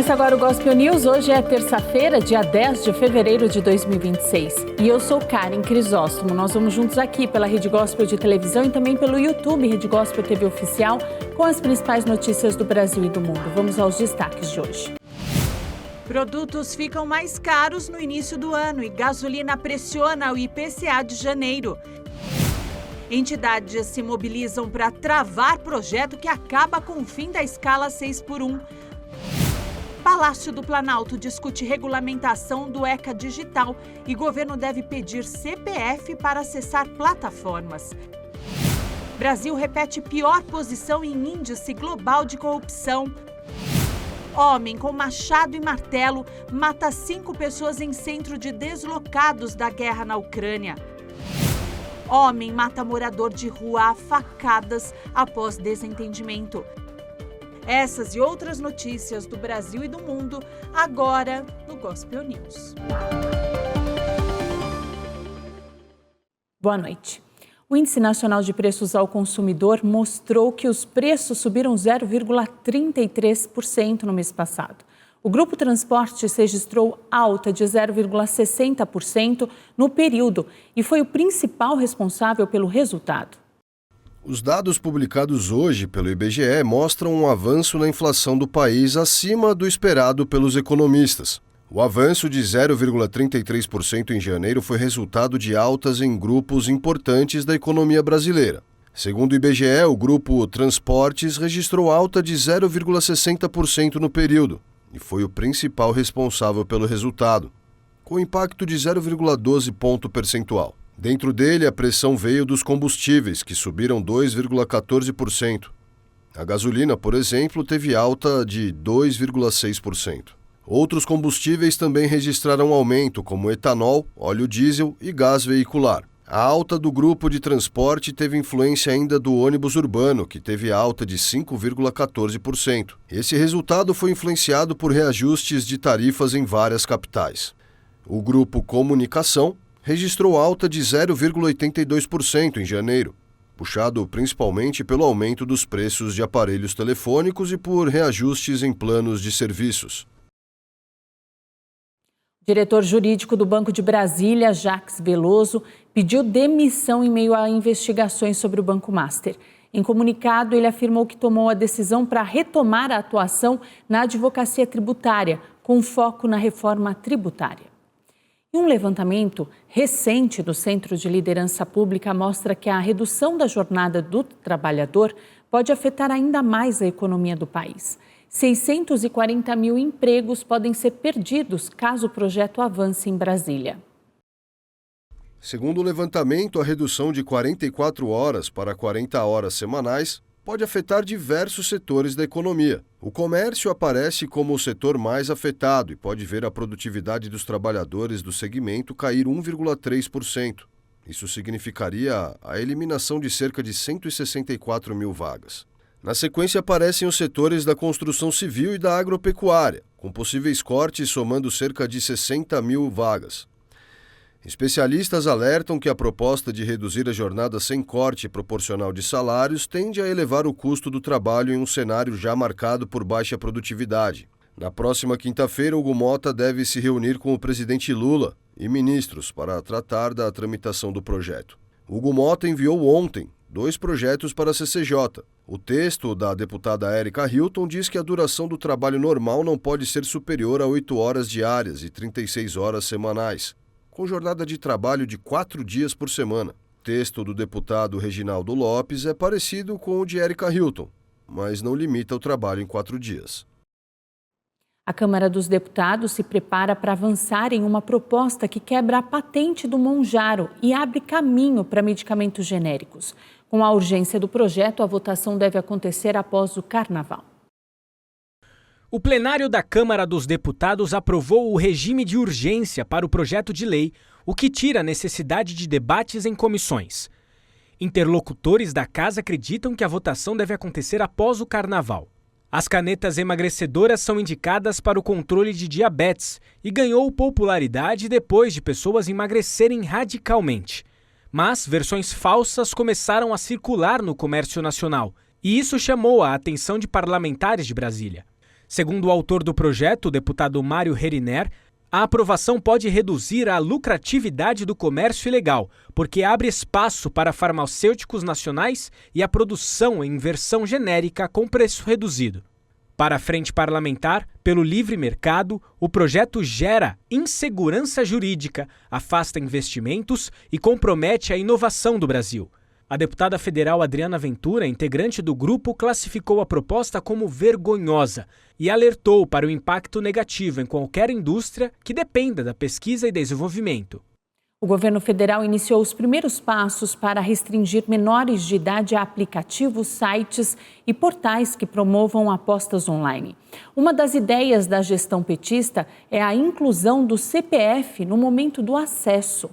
Começa agora o Gospel News. Hoje é terça-feira, dia 10 de fevereiro de 2026. E eu sou Karen Crisóstomo. Nós vamos juntos aqui pela Rede Gospel de televisão e também pelo YouTube Rede Gospel TV Oficial com as principais notícias do Brasil e do mundo. Vamos aos destaques de hoje. Produtos ficam mais caros no início do ano e gasolina pressiona o IPCA de janeiro. Entidades se mobilizam para travar projeto que acaba com o fim da escala 6x1. Palácio do Planalto discute regulamentação do ECA Digital e governo deve pedir CPF para acessar plataformas. Brasil repete pior posição em índice global de corrupção. Homem com machado e martelo mata 5 pessoas em centro de deslocados da guerra na Ucrânia. Homem mata morador de rua a facadas após desentendimento. Essas e outras notícias do Brasil e do mundo, agora no Gospel News. Boa noite. O Índice Nacional de Preços ao Consumidor mostrou que os preços subiram 0,33% no mês passado. O Grupo Transportes registrou alta de 0,60% no período e foi o principal responsável pelo resultado. Os dados publicados hoje pelo IBGE mostram um avanço na inflação do país acima do esperado pelos economistas. O avanço de 0,33% em janeiro foi resultado de altas em grupos importantes da economia brasileira. Segundo o IBGE, o Grupo Transportes registrou alta de 0,60% no período e foi o principal responsável pelo resultado, com impacto de 0,12 ponto percentual. Dentro dele, a pressão veio dos combustíveis, que subiram 2,14%. A gasolina, por exemplo, teve alta de 2,6%. Outros combustíveis também registraram aumento, como etanol, óleo diesel e gás veicular. A alta do grupo de transporte teve influência ainda do ônibus urbano, que teve alta de 5,14%. Esse resultado foi influenciado por reajustes de tarifas em várias capitais. O grupo Comunicação registrou alta de 0,82% em janeiro, puxado principalmente pelo aumento dos preços de aparelhos telefônicos e por reajustes em planos de serviços. O diretor jurídico do Banco de Brasília, Jacques Veloso, pediu demissão em meio a investigações sobre o Banco Master. Em comunicado, ele afirmou que tomou a decisão para retomar a atuação na advocacia tributária, com foco na reforma tributária. E um levantamento recente do Centro de Liderança Pública mostra que a redução da jornada do trabalhador pode afetar ainda mais a economia do país. 640 mil empregos podem ser perdidos caso o projeto avance em Brasília. Segundo o levantamento, a redução de 44 horas para 40 horas semanais pode afetar diversos setores da economia. O comércio aparece como o setor mais afetado e pode ver a produtividade dos trabalhadores do segmento cair 1,3%. Isso significaria a eliminação de cerca de 164 mil vagas. Na sequência aparecem os setores da construção civil e da agropecuária, com possíveis cortes somando cerca de 60 mil vagas. Especialistas alertam que a proposta de reduzir a jornada sem corte proporcional de salários tende a elevar o custo do trabalho em um cenário já marcado por baixa produtividade. Na próxima quinta-feira, Hugo Mota deve se reunir com o presidente Lula e ministros para tratar da tramitação do projeto. Hugo Mota enviou ontem 2 projetos para a CCJ. O texto da deputada Érica Hilton diz que a duração do trabalho normal não pode ser superior a 8 horas diárias e 36 horas semanais, com jornada de trabalho de 4 dias por semana. O texto do deputado Reginaldo Lopes é parecido com o de Érica Hilton, mas não limita o trabalho em 4 dias. A Câmara dos Deputados se prepara para avançar em uma proposta que quebra a patente do Mounjaro e abre caminho para medicamentos genéricos. Com a urgência do projeto, a votação deve acontecer após o Carnaval. O plenário da Câmara dos Deputados aprovou o regime de urgência para o projeto de lei, o que tira a necessidade de debates em comissões. Interlocutores da casa acreditam que a votação deve acontecer após o Carnaval. As canetas emagrecedoras são indicadas para o controle de diabetes e ganhou popularidade depois de pessoas emagrecerem radicalmente. Mas versões falsas começaram a circular no comércio nacional, e isso chamou a atenção de parlamentares de Brasília. Segundo o autor do projeto, o deputado Mário Heriner, a aprovação pode reduzir a lucratividade do comércio ilegal, porque abre espaço para farmacêuticos nacionais e a produção em versão genérica com preço reduzido. Para a frente parlamentar, pelo livre mercado, o projeto gera insegurança jurídica, afasta investimentos e compromete a inovação do Brasil. A deputada federal Adriana Ventura, integrante do grupo, classificou a proposta como vergonhosa e alertou para o impacto negativo em qualquer indústria que dependa da pesquisa e desenvolvimento. O governo federal iniciou os primeiros passos para restringir menores de idade a aplicativos, sites e portais que promovam apostas online. Uma das ideias da gestão petista é a inclusão do CPF no momento do acesso.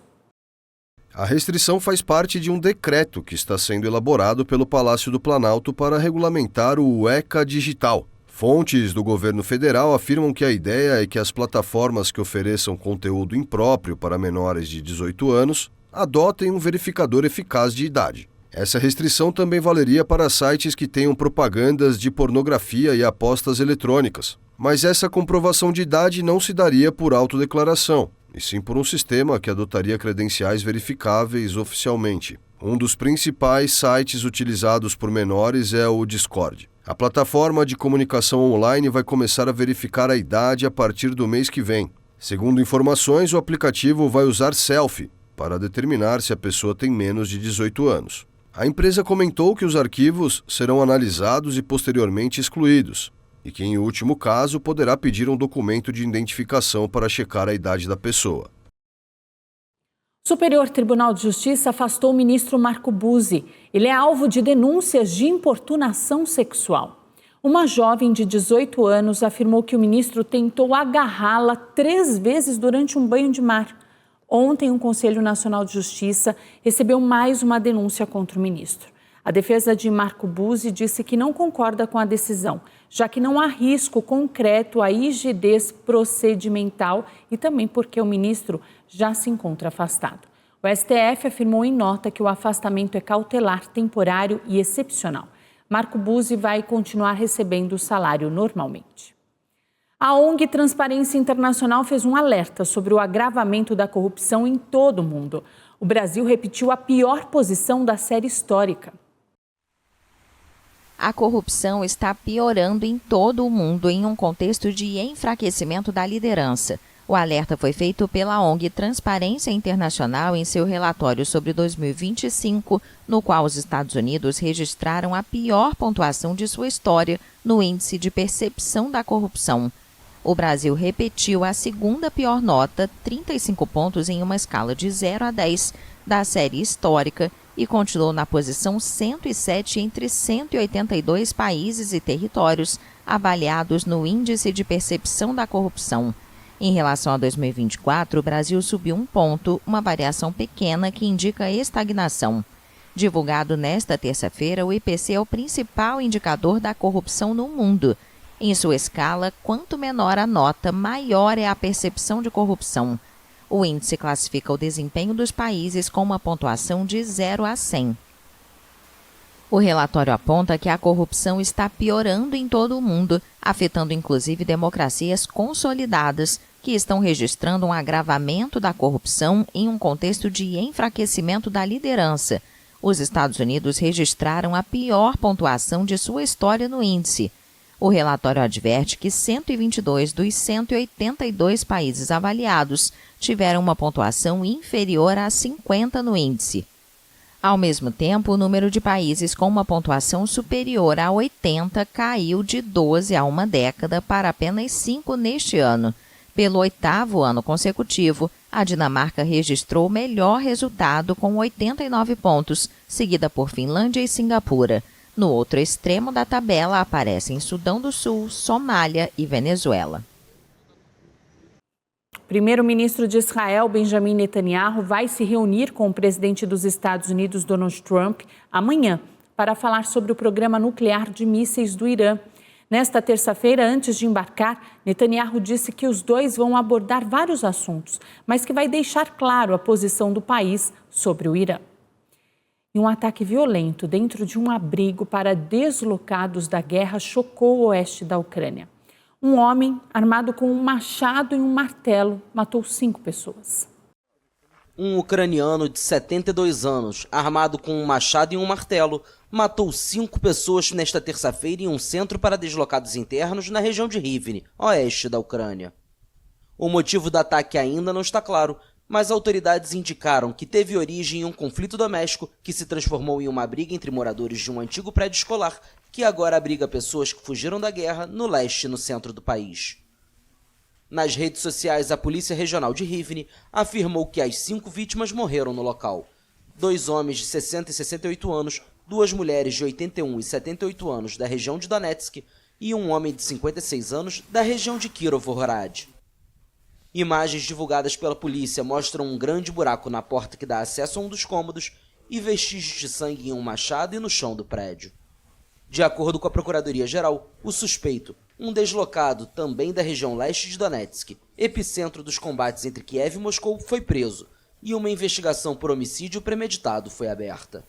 A restrição faz parte de um decreto que está sendo elaborado pelo Palácio do Planalto para regulamentar o ECA digital. Fontes do governo federal afirmam que a ideia é que as plataformas que ofereçam conteúdo impróprio para menores de 18 anos adotem um verificador eficaz de idade. Essa restrição também valeria para sites que tenham propagandas de pornografia e apostas eletrônicas. Mas essa comprovação de idade não se daria por autodeclaração, e sim por um sistema que adotaria credenciais verificáveis oficialmente. Um dos principais sites utilizados por menores é o Discord. A plataforma de comunicação online vai começar a verificar a idade a partir do mês que vem. Segundo informações, o aplicativo vai usar selfie para determinar se a pessoa tem menos de 18 anos. A empresa comentou que os arquivos serão analisados e posteriormente excluídos, e que, em último caso, poderá pedir um documento de identificação para checar a idade da pessoa. O Superior Tribunal de Justiça afastou o ministro Marco Buzzi. Ele é alvo de denúncias de importunação sexual. Uma jovem de 18 anos afirmou que o ministro tentou agarrá-la 3 vezes durante um banho de mar. Ontem, o Conselho Nacional de Justiça recebeu mais uma denúncia contra o ministro. A defesa de Marco Buzzi disse que não concorda com a decisão, já que não há risco concreto à rigidez procedimental e também porque o ministro já se encontra afastado. O STF afirmou em nota que o afastamento é cautelar, temporário e excepcional. Marco Buzzi vai continuar recebendo o salário normalmente. A ONG Transparência Internacional fez um alerta sobre o agravamento da corrupção em todo o mundo. O Brasil repetiu a pior posição da série histórica. A corrupção está piorando em todo o mundo em um contexto de enfraquecimento da liderança. O alerta foi feito pela ONG Transparência Internacional em seu relatório sobre 2025, no qual os Estados Unidos registraram a pior pontuação de sua história no índice de percepção da corrupção. O Brasil repetiu a segunda pior nota, 35 pontos em uma escala de 0 a 10, da série histórica, e continuou na posição 107 entre 182 países e territórios avaliados no Índice de Percepção da Corrupção. Em relação a 2024, o Brasil subiu 1 ponto, uma variação pequena que indica estagnação. Divulgado nesta terça-feira, o IPC é o principal indicador da corrupção no mundo. Em sua escala, quanto menor a nota, maior é a percepção de corrupção. O índice classifica o desempenho dos países com uma pontuação de 0 a 100. O relatório aponta que a corrupção está piorando em todo o mundo, afetando inclusive democracias consolidadas, que estão registrando um agravamento da corrupção em um contexto de enfraquecimento da liderança. Os Estados Unidos registraram a pior pontuação de sua história no índice. O relatório adverte que 122 dos 182 países avaliados tiveram uma pontuação inferior a 50 no índice. Ao mesmo tempo, o número de países com uma pontuação superior a 80 caiu de 12 há uma década para apenas 5 neste ano. Pelo 8º ano consecutivo, a Dinamarca registrou o melhor resultado com 89 pontos, seguida por Finlândia e Singapura. No outro extremo da tabela aparecem Sudão do Sul, Somália e Venezuela. O primeiro-ministro de Israel, Benjamin Netanyahu, vai se reunir com o presidente dos Estados Unidos, Donald Trump, amanhã, para falar sobre o programa nuclear de mísseis do Irã. Nesta terça-feira, antes de embarcar, Netanyahu disse que os dois vão abordar vários assuntos, mas que vai deixar claro a posição do país sobre o Irã. E um ataque violento dentro de um abrigo para deslocados da guerra chocou o oeste da Ucrânia. Um homem armado com um machado e um martelo matou 5 pessoas. Um ucraniano de 72 anos, armado com um machado e um martelo, matou 5 pessoas nesta terça-feira em um centro para deslocados internos na região de Rivne, oeste da Ucrânia. O motivo do ataque ainda não está claro, mas autoridades indicaram que teve origem em um conflito doméstico que se transformou em uma briga entre moradores de um antigo prédio escolar, que agora abriga pessoas que fugiram da guerra no leste e no centro do país. Nas redes sociais, a Polícia Regional de Rivne afirmou que as 5 vítimas morreram no local. 2 homens de 60 e 68 anos, 2 mulheres de 81 e 78 anos da região de Donetsk e um homem de 56 anos da região de Kirovohrad. Imagens divulgadas pela polícia mostram um grande buraco na porta que dá acesso a um dos cômodos e vestígios de sangue em um machado e no chão do prédio. De acordo com a Procuradoria-Geral, o suspeito, um deslocado também da região leste de Donetsk, epicentro dos combates entre Kiev e Moscou, foi preso, e uma investigação por homicídio premeditado foi aberta.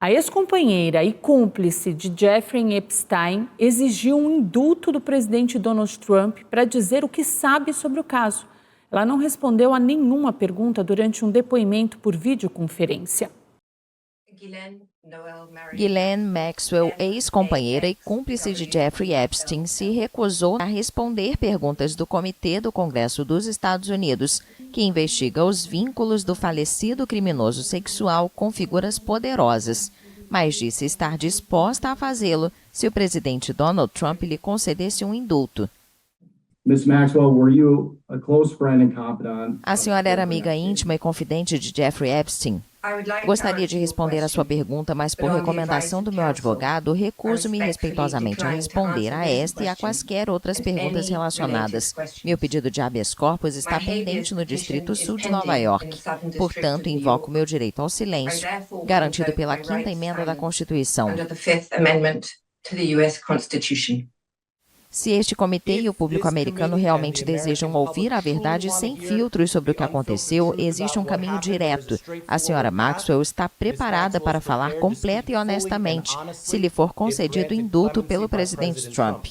A ex-companheira e cúmplice de Jeffrey Epstein exigiu um indulto do presidente Donald Trump para dizer o que sabe sobre o caso. Ela não respondeu a nenhuma pergunta durante um depoimento por videoconferência. Ghislaine Maxwell, ex-companheira e cúmplice de Jeffrey Epstein, se recusou a responder perguntas do Comitê do Congresso dos Estados Unidos, que investiga os vínculos do falecido criminoso sexual com figuras poderosas, mas disse estar disposta a fazê-lo se o presidente Donald Trump lhe concedesse um indulto. Ms. Maxwell, were you a close friend and confidant? A senhora era amiga íntima e confidente de Jeffrey Epstein? Gostaria de responder a sua pergunta, mas por recomendação do meu advogado, recuso-me respeitosamente a responder a esta e a quaisquer outras perguntas relacionadas. Meu pedido de habeas corpus está pendente no Distrito Sul de Nova York. Portanto, invoco meu direito ao silêncio, garantido pela 5ª emenda da Constituição. Se este comitê e o público americano realmente desejam ouvir a verdade sem filtros sobre o que aconteceu, existe um caminho direto. A senhora Maxwell está preparada para falar completa e honestamente, se lhe for concedido indulto pelo presidente Trump.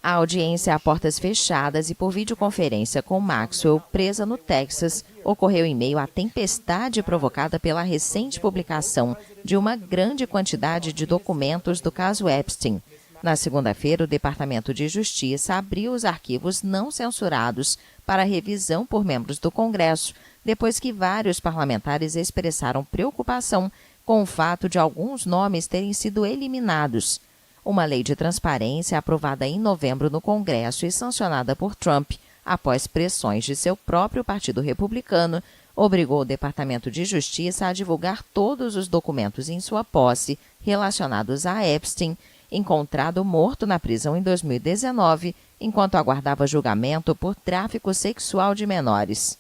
A audiência a portas fechadas e por videoconferência com Maxwell, presa no Texas, ocorreu em meio à tempestade provocada pela recente publicação de uma grande quantidade de documentos do caso Epstein. Na segunda-feira, o Departamento de Justiça abriu os arquivos não censurados para revisão por membros do Congresso, depois que vários parlamentares expressaram preocupação com o fato de alguns nomes terem sido eliminados. Uma lei de transparência aprovada em novembro no Congresso e sancionada por Trump, após pressões de seu próprio Partido Republicano, obrigou o Departamento de Justiça a divulgar todos os documentos em sua posse relacionados a Epstein, encontrado morto na prisão em 2019, enquanto aguardava julgamento por tráfico sexual de menores.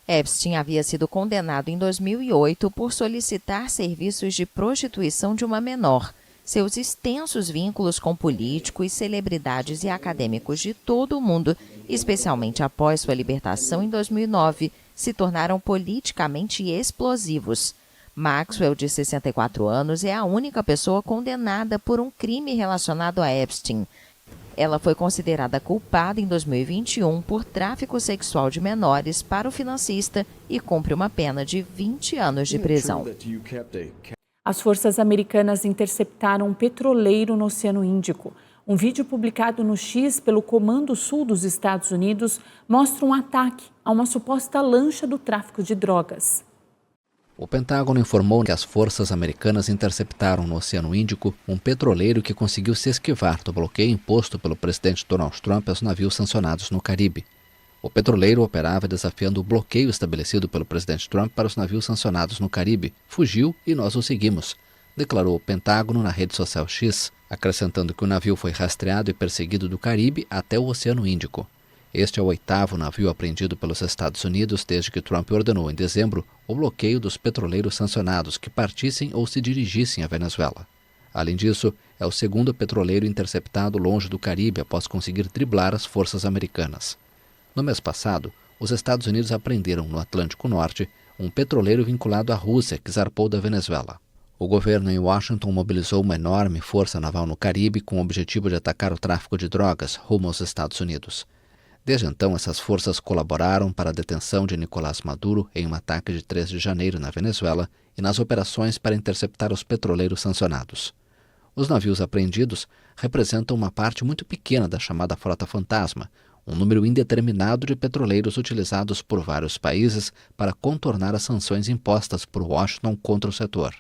Epstein havia sido condenado em 2008 por solicitar serviços de prostituição de uma menor. Seus extensos vínculos com políticos, celebridades e acadêmicos de todo o mundo, especialmente após sua libertação em 2009, se tornaram politicamente explosivos. Maxwell, de 64 anos, é a única pessoa condenada por um crime relacionado a Epstein. Ela foi considerada culpada em 2021 por tráfico sexual de menores para o financista e cumpre uma pena de 20 anos de prisão. As forças americanas interceptaram um petroleiro no Oceano Índico. Um vídeo publicado no X pelo Comando Sul dos Estados Unidos mostra um ataque a uma suposta lancha do tráfico de drogas. O Pentágono informou que as forças americanas interceptaram no Oceano Índico um petroleiro que conseguiu se esquivar do bloqueio imposto pelo presidente Donald Trump aos navios sancionados no Caribe. O petroleiro operava desafiando o bloqueio estabelecido pelo presidente Trump para os navios sancionados no Caribe. Fugiu e nós o seguimos, declarou o Pentágono na rede social X, acrescentando que o navio foi rastreado e perseguido do Caribe até o Oceano Índico. Este é o 8º navio apreendido pelos Estados Unidos desde que Trump ordenou em dezembro o bloqueio dos petroleiros sancionados que partissem ou se dirigissem à Venezuela. Além disso, é o 2º petroleiro interceptado longe do Caribe após conseguir driblar as forças americanas. No mês passado, os Estados Unidos apreenderam no Atlântico Norte um petroleiro vinculado à Rússia que zarpou da Venezuela. O governo em Washington mobilizou uma enorme força naval no Caribe com o objetivo de atacar o tráfico de drogas rumo aos Estados Unidos. Desde então, essas forças colaboraram para a detenção de Nicolás Maduro em um ataque de 3 de janeiro na Venezuela e nas operações para interceptar os petroleiros sancionados. Os navios apreendidos representam uma parte muito pequena da chamada Frota Fantasma, um número indeterminado de petroleiros utilizados por vários países para contornar as sanções impostas por Washington contra o setor.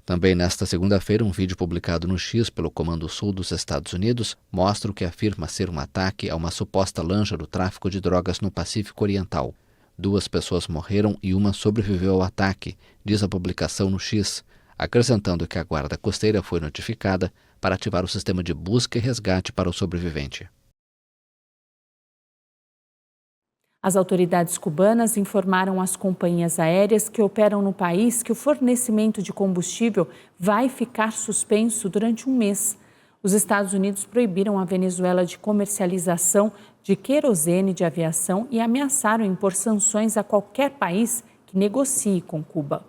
Também nesta segunda-feira, um vídeo publicado no X pelo Comando Sul dos Estados Unidos mostra o que afirma ser um ataque a uma suposta lancha do tráfico de drogas no Pacífico Oriental. 2 pessoas morreram e uma sobreviveu ao ataque, diz a publicação no X, acrescentando que a Guarda Costeira foi notificada para ativar o sistema de busca e resgate para o sobrevivente. As autoridades cubanas informaram às companhias aéreas que operam no país que o fornecimento de combustível vai ficar suspenso durante um mês. Os Estados Unidos proibiram a Venezuela de comercialização de querosene de aviação e ameaçaram impor sanções a qualquer país que negocie com Cuba.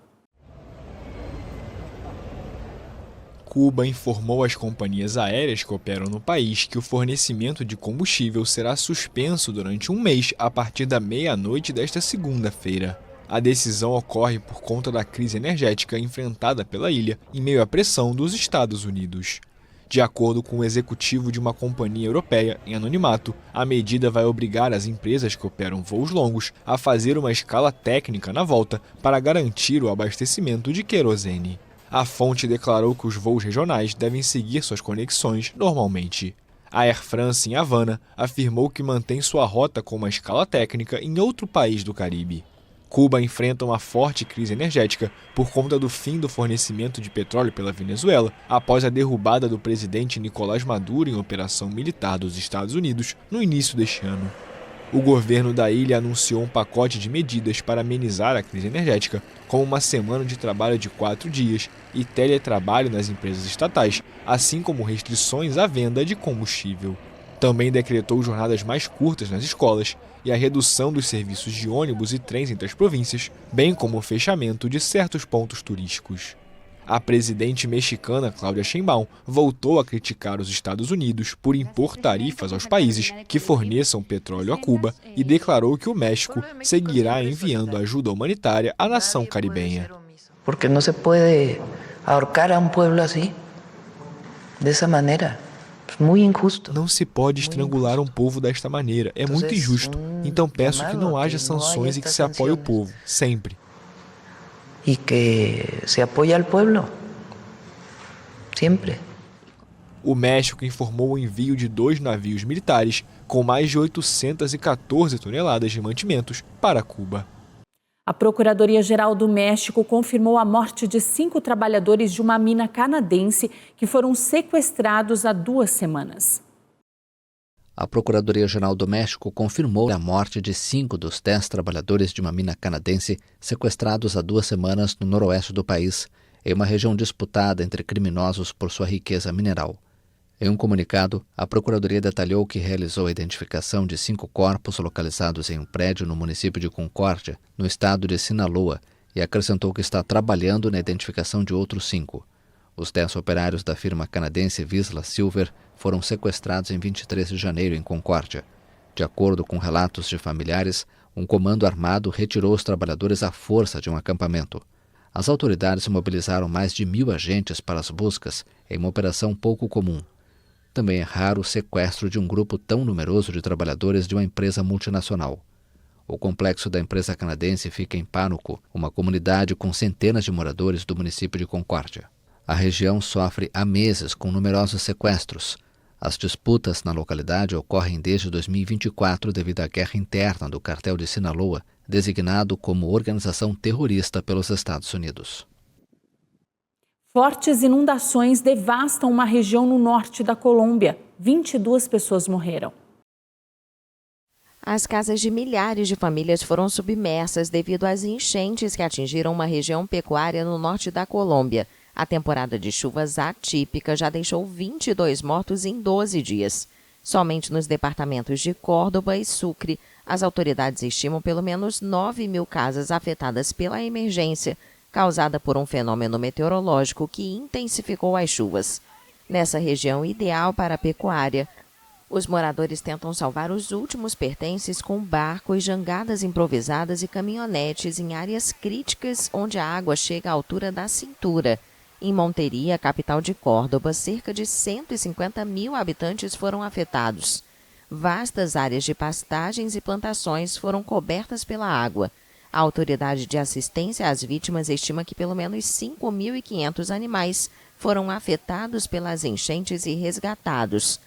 Cuba informou às companhias aéreas que operam no país que o fornecimento de combustível será suspenso durante um mês a partir da meia-noite desta segunda-feira. A decisão ocorre por conta da crise energética enfrentada pela ilha em meio à pressão dos Estados Unidos. De acordo com o executivo de uma companhia europeia em anonimato, a medida vai obrigar as empresas que operam voos longos a fazer uma escala técnica na volta para garantir o abastecimento de querosene. A fonte declarou que os voos regionais devem seguir suas conexões normalmente. A Air France, em Havana, afirmou que mantém sua rota com uma escala técnica em outro país do Caribe. Cuba enfrenta uma forte crise energética por conta do fim do fornecimento de petróleo pela Venezuela após a derrubada do presidente Nicolás Maduro em operação militar dos Estados Unidos no início deste ano. O governo da ilha anunciou um pacote de medidas para amenizar a crise energética, como uma semana de trabalho de 4 dias e teletrabalho nas empresas estatais, assim como restrições à venda de combustível. Também decretou jornadas mais curtas nas escolas e a redução dos serviços de ônibus e trens entre as províncias, bem como o fechamento de certos pontos turísticos. A presidente mexicana Claudia Sheinbaum voltou a criticar os Estados Unidos por impor tarifas aos países que forneçam petróleo a Cuba e declarou que o México seguirá enviando ajuda humanitária à nação caribenha. Porque não se pode ahorcar a pueblo assim, dessa maneira. É muito injusto. Não se pode estrangular um povo desta maneira, é muito injusto. Então peço que não haja sanções e que se apoie o povo, sempre. E que se apoie ao pueblo, sempre. O México informou o envio de 2 navios militares com mais de 814 toneladas de mantimentos para Cuba. A Procuradoria-Geral do México confirmou a morte de 5 trabalhadores de uma mina canadense que foram sequestrados há 2 semanas. A Procuradoria-Geral do México confirmou a morte de 5 dos 10 trabalhadores de uma mina canadense sequestrados há 2 semanas no noroeste do país, em uma região disputada entre criminosos por sua riqueza mineral. Em um comunicado, a Procuradoria detalhou que realizou a identificação de 5 corpos localizados em um prédio no município de Concórdia, no estado de Sinaloa, e acrescentou que está trabalhando na identificação de outros 5. Os 10 operários da firma canadense Vizsla Silver foram sequestrados em 23 de janeiro em Concórdia. De acordo com relatos de familiares, um comando armado retirou os trabalhadores à força de um acampamento. As autoridades mobilizaram mais de 1.000 agentes para as buscas, em uma operação pouco comum. Também é raro o sequestro de um grupo tão numeroso de trabalhadores de uma empresa multinacional. O complexo da empresa canadense fica em Pánuco, uma comunidade com centenas de moradores do município de Concórdia. A região sofre há meses com numerosos sequestros. As disputas na localidade ocorrem desde 2024 devido à guerra interna do cartel de Sinaloa, designado como organização terrorista pelos Estados Unidos. Fortes inundações devastam uma região no norte da Colômbia. 22 pessoas morreram. As casas de milhares de famílias foram submersas devido às enchentes que atingiram uma região pecuária no norte da Colômbia. A temporada de chuvas atípica já deixou 22 mortos em 12 dias. Somente nos departamentos de Córdoba e Sucre, as autoridades estimam pelo menos 9.000 casas afetadas pela emergência, causada por um fenômeno meteorológico que intensificou as chuvas. Nessa região ideal para a pecuária, os moradores tentam salvar os últimos pertences com barcos, jangadas improvisadas e caminhonetes em áreas críticas onde a água chega à altura da cintura. Em Monteria, capital de Córdoba, cerca de 150 mil habitantes foram afetados. Vastas áreas de pastagens e plantações foram cobertas pela água. A Autoridade de Assistência às Vítimas estima que pelo menos 5.500 animais foram afetados pelas enchentes e resgatados.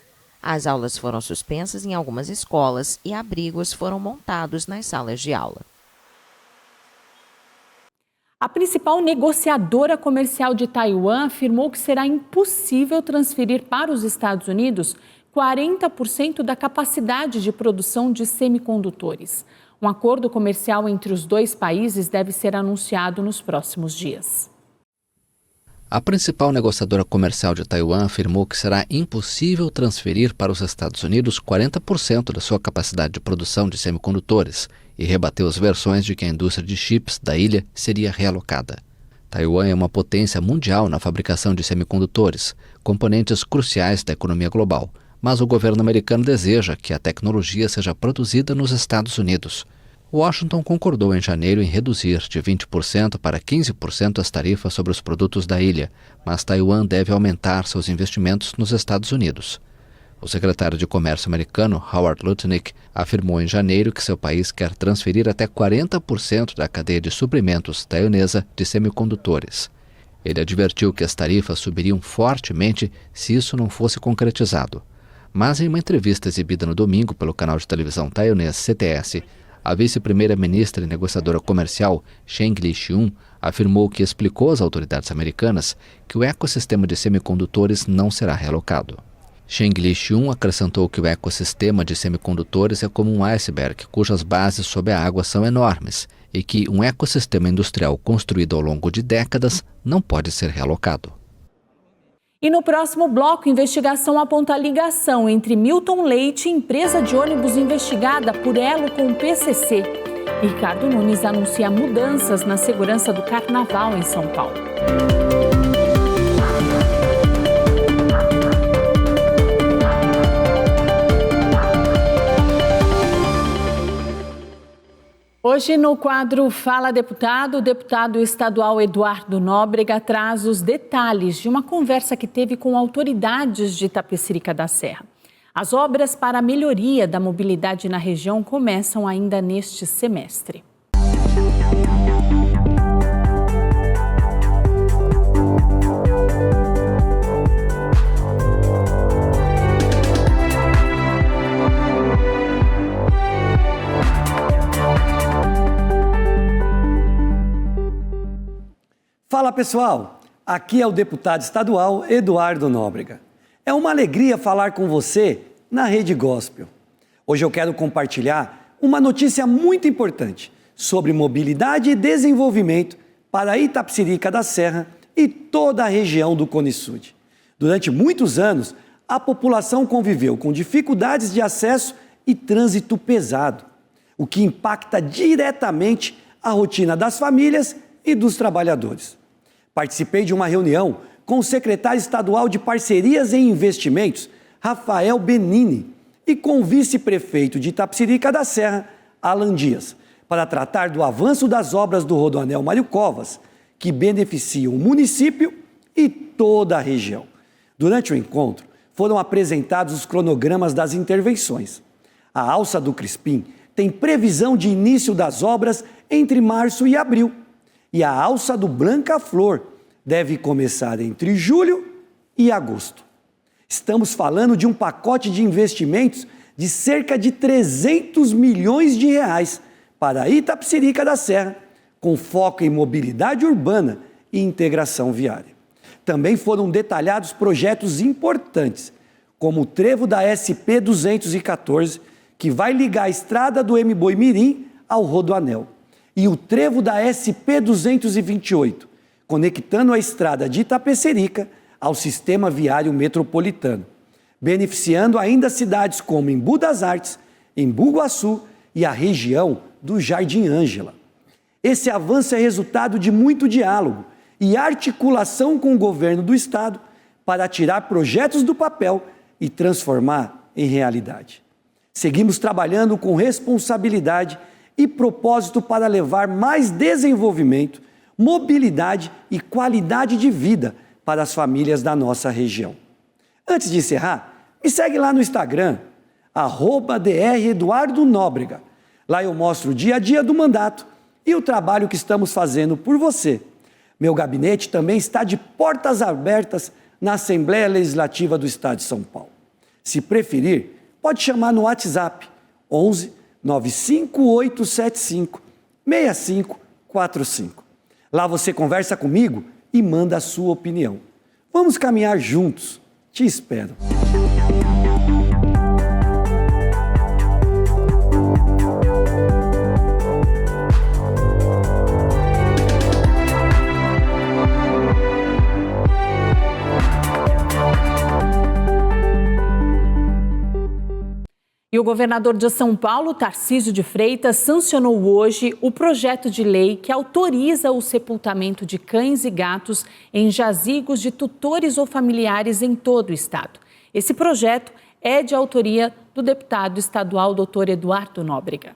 As aulas foram suspensas em algumas escolas e abrigos foram montados nas salas de aula. A principal negociadora comercial de Taiwan afirmou que será impossível transferir para os Estados Unidos 40% da capacidade de produção de semicondutores. Um acordo comercial entre os dois países deve ser anunciado nos próximos dias. A principal negociadora comercial de Taiwan afirmou que será impossível transferir para os Estados Unidos 40% da sua capacidade de produção de semicondutores e rebateu as versões de que a indústria de chips da ilha seria realocada. Taiwan é uma potência mundial na fabricação de semicondutores, componentes cruciais da economia global, mas o governo americano deseja que a tecnologia seja produzida nos Estados Unidos. Washington concordou em janeiro em reduzir de 20% para 15% as tarifas sobre os produtos da ilha, mas Taiwan deve aumentar seus investimentos nos Estados Unidos. O secretário de Comércio americano, Howard Lutnick, afirmou em janeiro que seu país quer transferir até 40% da cadeia de suprimentos taiwanesa de semicondutores. Ele advertiu que as tarifas subiriam fortemente se isso não fosse concretizado. Mas em uma entrevista exibida no domingo pelo canal de televisão taiwanês CTS, a vice-primeira-ministra e negociadora comercial, Cheng Li-Xiun, afirmou que explicou às autoridades americanas que o ecossistema de semicondutores não será realocado. Cheng Li-Xiun acrescentou que o ecossistema de semicondutores é como um iceberg, cujas bases sob a água são enormes, e que um ecossistema industrial construído ao longo de décadas não pode ser realocado. E no próximo bloco, investigação aponta a ligação entre Milton Leite e empresa de ônibus investigada por elo com o PCC. Ricardo Nunes anuncia mudanças na segurança do Carnaval em São Paulo. Hoje, no quadro Fala Deputado, o deputado estadual Eduardo Nóbrega traz os detalhes de uma conversa que teve com autoridades de Itapecerica da Serra. As obras para a melhoria da mobilidade na região começam ainda neste semestre. Fala pessoal, aqui é o deputado estadual Eduardo Nóbrega. É uma alegria falar com você na Rede Gospel. Hoje eu quero compartilhar uma notícia muito importante sobre mobilidade e desenvolvimento para Itapecerica da Serra e toda a região do Cone Sud. Durante muitos anos, a população conviveu com dificuldades de acesso e trânsito pesado, o que impacta diretamente a rotina das famílias e dos trabalhadores. Participei de uma reunião com o secretário estadual de Parcerias e Investimentos, Rafael Benini, e com o vice-prefeito de Itapecerica da Serra, Alan Dias, para tratar do avanço das obras do Rodoanel Mário Covas, que beneficiam o município e toda a região. Durante o encontro, foram apresentados os cronogramas das intervenções. A Alça do Crispim tem previsão de início das obras entre março e abril, e a Alça do Blanca Flor deve começar entre julho e agosto. Estamos falando de um pacote de investimentos de cerca de 300 milhões de reais para Itapecerica da Serra, com foco em mobilidade urbana e integração viária. Também foram detalhados projetos importantes, como o trevo da SP-214, que vai ligar a estrada do Mboi-Mirim ao Rodoanel, e o trevo da SP-228, conectando a estrada de Itapecerica ao sistema viário metropolitano, beneficiando ainda cidades como Embu das Artes, Embu Guaçu e a região do Jardim Ângela. Esse avanço é resultado de muito diálogo e articulação com o governo do Estado para tirar projetos do papel e transformar em realidade. Seguimos trabalhando com responsabilidade e propósito para levar mais desenvolvimento, mobilidade e qualidade de vida para as famílias da nossa região. Antes de encerrar, me segue lá no Instagram, @DREduardoNóbrega. Lá eu mostro o dia a dia do mandato e o trabalho que estamos fazendo por você. Meu gabinete também está de portas abertas na Assembleia Legislativa do Estado de São Paulo. Se preferir, pode chamar no WhatsApp 11 95875 6545. Lá você conversa comigo e manda a sua opinião. Vamos caminhar juntos. Te espero. E o governador de São Paulo, Tarcísio de Freitas, sancionou hoje o projeto de lei que autoriza o sepultamento de cães e gatos em jazigos de tutores ou familiares em todo o estado. Esse projeto é de autoria do deputado estadual Dr. Eduardo Nóbrega.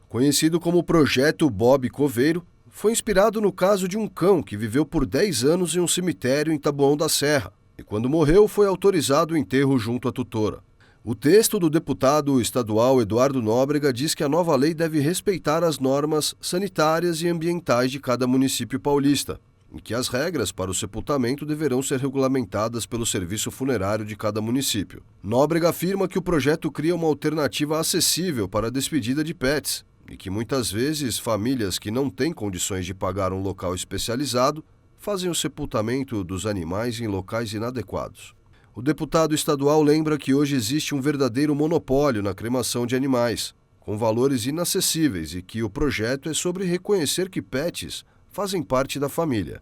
Conhecido como Projeto Bob Coveiro, foi inspirado no caso de um cão que viveu por 10 anos em um cemitério em Taboão da Serra e, quando morreu, foi autorizado o enterro junto à tutora. O texto do deputado estadual Eduardo Nóbrega diz que a nova lei deve respeitar as normas sanitárias e ambientais de cada município paulista e que as regras para o sepultamento deverão ser regulamentadas pelo serviço funerário de cada município. Nóbrega afirma que o projeto cria uma alternativa acessível para a despedida de pets e que muitas vezes famílias que não têm condições de pagar um local especializado fazem o sepultamento dos animais em locais inadequados. O deputado estadual lembra que hoje existe um verdadeiro monopólio na cremação de animais, com valores inacessíveis, e que o projeto é sobre reconhecer que pets fazem parte da família.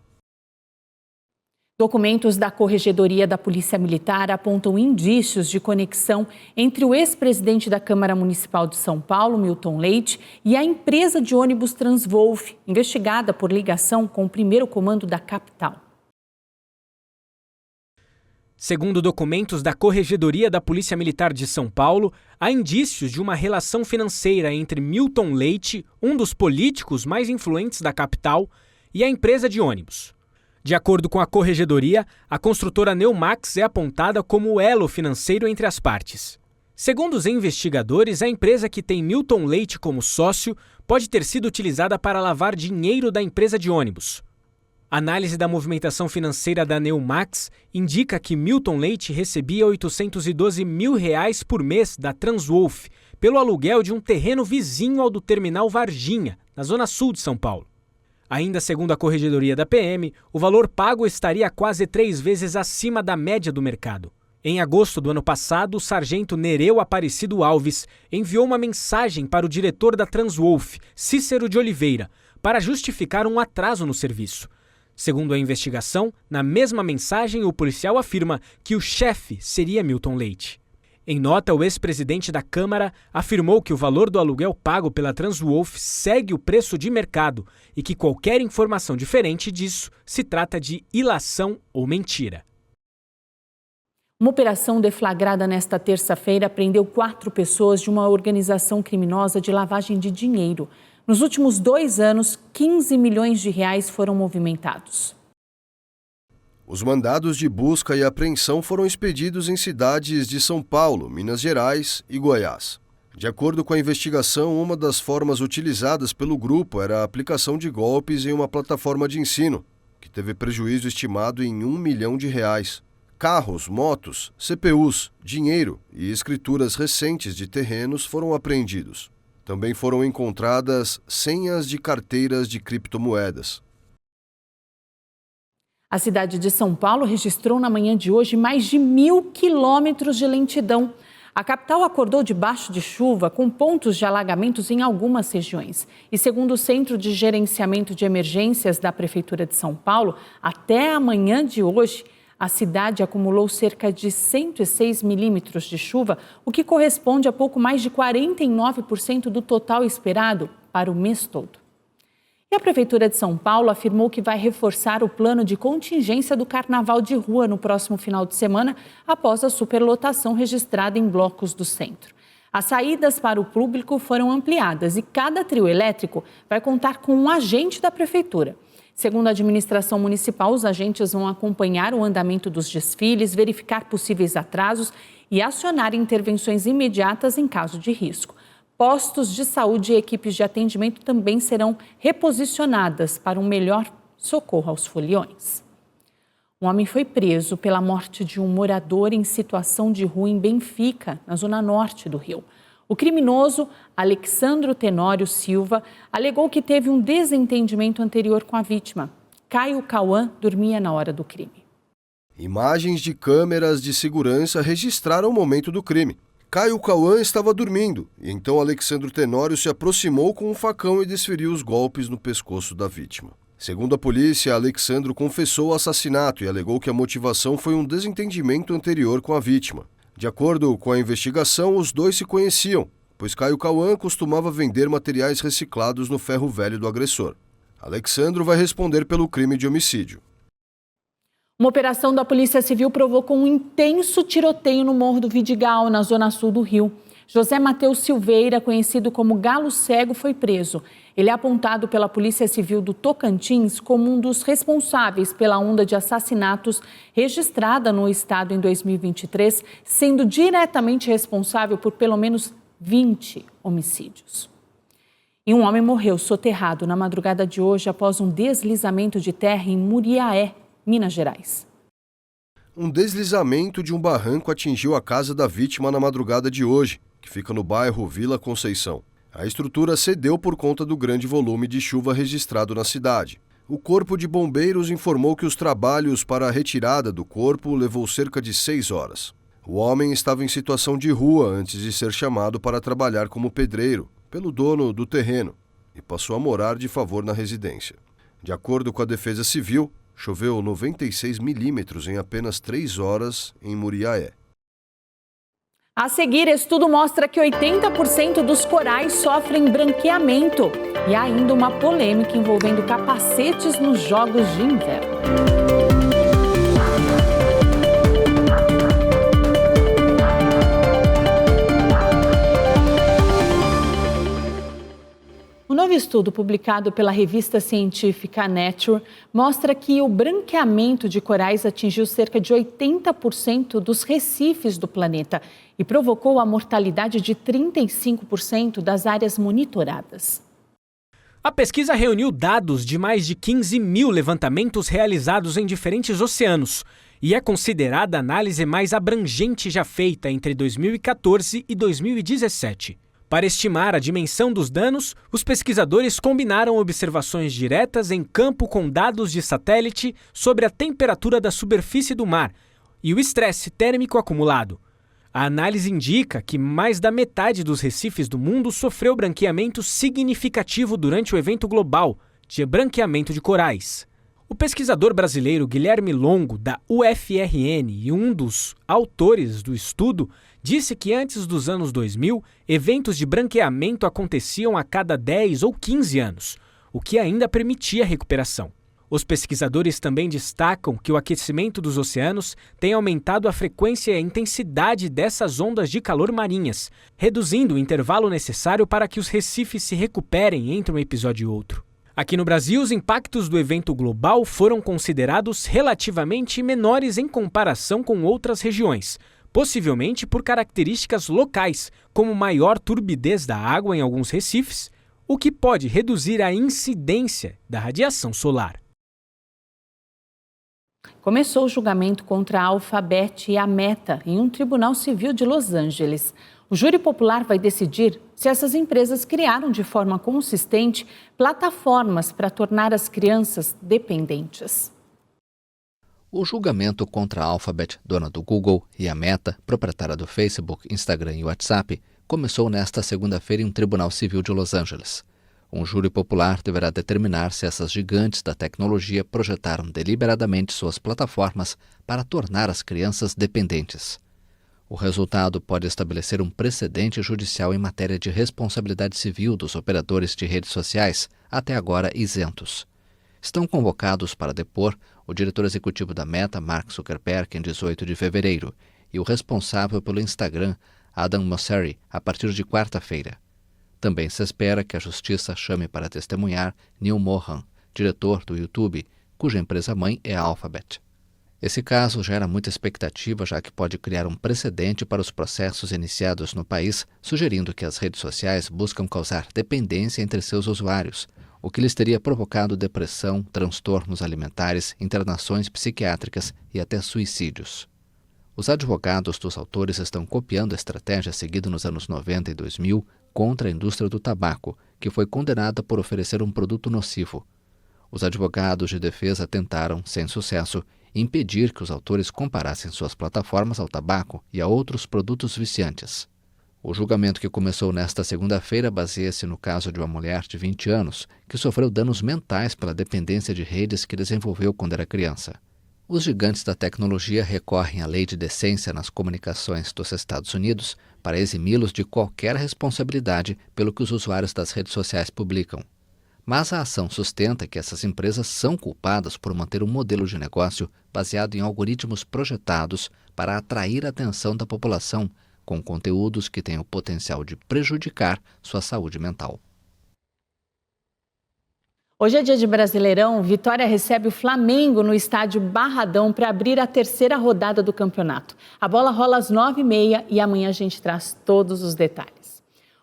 Documentos da Corregedoria da Polícia Militar apontam indícios de conexão entre o ex-presidente da Câmara Municipal de São Paulo, Milton Leite, e a empresa de ônibus Transwolf, investigada por ligação com o primeiro comando da capital. Segundo documentos da Corregedoria da Polícia Militar de São Paulo, há indícios de uma relação financeira entre Milton Leite, um dos políticos mais influentes da capital, e a empresa de ônibus. De acordo com a Corregedoria, a construtora Neumax é apontada como o elo financeiro entre as partes. Segundo os investigadores, a empresa que tem Milton Leite como sócio pode ter sido utilizada para lavar dinheiro da empresa de ônibus. A análise da movimentação financeira da Neumax indica que Milton Leite recebia R$ 812 mil por mês da Transwolf pelo aluguel de um terreno vizinho ao do terminal Varginha, na zona sul de São Paulo. Ainda segundo a Corregedoria da PM, o valor pago estaria quase 3 vezes acima da média do mercado. Em agosto do ano passado, o sargento Nereu Aparecido Alves enviou uma mensagem para o diretor da Transwolf, Cícero de Oliveira, para justificar um atraso no serviço. Segundo a investigação, na mesma mensagem o policial afirma que o chefe seria Milton Leite. Em nota, o ex-presidente da Câmara afirmou que o valor do aluguel pago pela Transwolf segue o preço de mercado e que qualquer informação diferente disso se trata de ilação ou mentira. Uma operação deflagrada nesta terça-feira prendeu 4 pessoas de uma organização criminosa de lavagem de dinheiro. Nos últimos 2 anos, 15 milhões de reais foram movimentados. Os mandados de busca e apreensão foram expedidos em cidades de São Paulo, Minas Gerais e Goiás. De acordo com a investigação, uma das formas utilizadas pelo grupo era a aplicação de golpes em uma plataforma de ensino, que teve prejuízo estimado em R$1 milhão. Carros, motos, CPUs, dinheiro e escrituras recentes de terrenos foram apreendidos. Também foram encontradas senhas de carteiras de criptomoedas. A cidade de São Paulo registrou na manhã de hoje mais de 1.000 quilômetros de lentidão. A capital acordou debaixo de chuva, com pontos de alagamentos em algumas regiões. E segundo o Centro de Gerenciamento de Emergências da Prefeitura de São Paulo, até a manhã de hoje, a cidade acumulou cerca de 106 milímetros de chuva, o que corresponde a pouco mais de 49% do total esperado para o mês todo. E a Prefeitura de São Paulo afirmou que vai reforçar o plano de contingência do Carnaval de Rua no próximo final de semana, após a superlotação registrada em blocos do centro. As saídas para o público foram ampliadas e cada trio elétrico vai contar com um agente da Prefeitura. Segundo a administração municipal, os agentes vão acompanhar o andamento dos desfiles, verificar possíveis atrasos e acionar intervenções imediatas em caso de risco. Postos de saúde e equipes de atendimento também serão reposicionadas para um melhor socorro aos foliões. Um homem foi preso pela morte de um morador em situação de rua em Benfica, na zona norte do Rio. O criminoso, Alexandro Tenório Silva, alegou que teve um desentendimento anterior com a vítima. Caio Cauã dormia na hora do crime. Imagens de câmeras de segurança registraram o momento do crime. Caio Cauã estava dormindo e então Alexandro Tenório se aproximou com um facão e desferiu os golpes no pescoço da vítima. Segundo a polícia, Alexandro confessou o assassinato e alegou que a motivação foi um desentendimento anterior com a vítima. De acordo com a investigação, os dois se conheciam, pois Caio Cauã costumava vender materiais reciclados no ferro velho do agressor. Alexandro vai responder pelo crime de homicídio. Uma operação da Polícia Civil provocou um intenso tiroteio no Morro do Vidigal, na zona sul do Rio. José Matheus Silveira, conhecido como Galo Cego, foi preso. Ele é apontado pela Polícia Civil do Tocantins como um dos responsáveis pela onda de assassinatos registrada no estado em 2023, sendo diretamente responsável por pelo menos 20 homicídios. E um homem morreu soterrado na madrugada de hoje após um deslizamento de terra em Muriaé, Minas Gerais. Um deslizamento de um barranco atingiu a casa da vítima na madrugada de hoje, que fica no bairro Vila Conceição. A estrutura cedeu por conta do grande volume de chuva registrado na cidade. O Corpo de Bombeiros informou que os trabalhos para a retirada do corpo levou cerca de 6 horas. O homem estava em situação de rua antes de ser chamado para trabalhar como pedreiro pelo dono do terreno e passou a morar de favor na residência. De acordo com a Defesa Civil, choveu 96 milímetros em apenas 3 horas em Muriaé. A seguir, estudo mostra que 80% dos corais sofrem branqueamento. E há ainda uma polêmica envolvendo capacetes nos Jogos de Inverno. Um novo estudo publicado pela revista científica Nature mostra que o branqueamento de corais atingiu cerca de 80% dos recifes do planeta e provocou a mortalidade de 35% das áreas monitoradas. A pesquisa reuniu dados de mais de 15 mil levantamentos realizados em diferentes oceanos e é considerada a análise mais abrangente já feita entre 2014 e 2017. Para estimar a dimensão dos danos, os pesquisadores combinaram observações diretas em campo com dados de satélite sobre a temperatura da superfície do mar e o estresse térmico acumulado. A análise indica que mais da metade dos recifes do mundo sofreu branqueamento significativo durante o evento global de branqueamento de corais. O pesquisador brasileiro Guilherme Longo, da UFRN, e um dos autores do estudo, disse que antes dos anos 2000, eventos de branqueamento aconteciam a cada 10 ou 15 anos, o que ainda permitia a recuperação. Os pesquisadores também destacam que o aquecimento dos oceanos tem aumentado a frequência e a intensidade dessas ondas de calor marinhas, reduzindo o intervalo necessário para que os recifes se recuperem entre um episódio e outro. Aqui no Brasil, os impactos do evento global foram considerados relativamente menores em comparação com outras regiões, possivelmente por características locais, como maior turbidez da água em alguns recifes, o que pode reduzir a incidência da radiação solar. Começou o julgamento contra a Alphabet e a Meta em um tribunal civil de Los Angeles. O júri popular vai decidir se essas empresas criaram de forma consistente plataformas para tornar as crianças dependentes. O julgamento contra a Alphabet, dona do Google, e a Meta, proprietária do Facebook, Instagram e WhatsApp, começou nesta segunda-feira em um tribunal civil de Los Angeles. Um júri popular deverá determinar se essas gigantes da tecnologia projetaram deliberadamente suas plataformas para tornar as crianças dependentes. O resultado pode estabelecer um precedente judicial em matéria de responsabilidade civil dos operadores de redes sociais, até agora isentos. Estão convocados para depor o diretor executivo da Meta, Mark Zuckerberg, em 18 de fevereiro, e o responsável pelo Instagram, Adam Mosseri, a partir de quarta-feira. Também se espera que a Justiça chame para testemunhar Neil Mohan, diretor do YouTube, cuja empresa-mãe é a Alphabet. Esse caso gera muita expectativa, já que pode criar um precedente para os processos iniciados no país, sugerindo que as redes sociais buscam causar dependência entre seus usuários, o que lhes teria provocado depressão, transtornos alimentares, internações psiquiátricas e até suicídios. Os advogados dos autores estão copiando a estratégia seguida nos anos 90 e 2000 contra a indústria do tabaco, que foi condenada por oferecer um produto nocivo. Os advogados de defesa tentaram, sem sucesso, impedir que os autores comparassem suas plataformas ao tabaco e a outros produtos viciantes. O julgamento, que começou nesta segunda-feira, baseia-se no caso de uma mulher de 20 anos que sofreu danos mentais pela dependência de redes que desenvolveu quando era criança. Os gigantes da tecnologia recorrem à lei de decência nas comunicações dos Estados Unidos para eximi-los de qualquer responsabilidade pelo que os usuários das redes sociais publicam. Mas a ação sustenta que essas empresas são culpadas por manter um modelo de negócio baseado em algoritmos projetados para atrair a atenção da população, com conteúdos que têm o potencial de prejudicar sua saúde mental. Hoje é dia de Brasileirão. Vitória recebe o Flamengo no estádio Barradão para abrir a terceira rodada do campeonato. A bola rola às 9h30 e amanhã a gente traz todos os detalhes.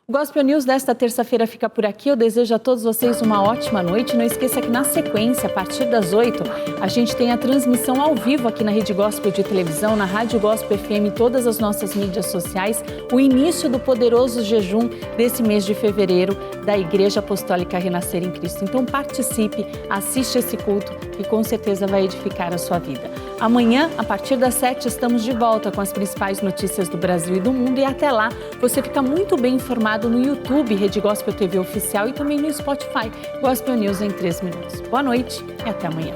O Gospel News desta terça-feira fica por aqui. Eu desejo a todos vocês uma ótima noite. Não esqueça que na sequência, a partir das 8, a gente tem a transmissão ao vivo aqui na Rede Gospel de televisão, na Rádio Gospel FM, todas as nossas mídias sociais, o início do poderoso jejum desse mês de fevereiro da Igreja Apostólica Renascer em Cristo. Então participe, assiste esse culto e com certeza vai edificar a sua vida. Amanhã, a partir das 7, estamos de volta com as principais notícias do Brasil e do mundo. E até lá, você fica muito bem informado no YouTube, Rede Gospel TV Oficial, e também no Spotify, Gospel News em 3 minutos. Boa noite e até amanhã.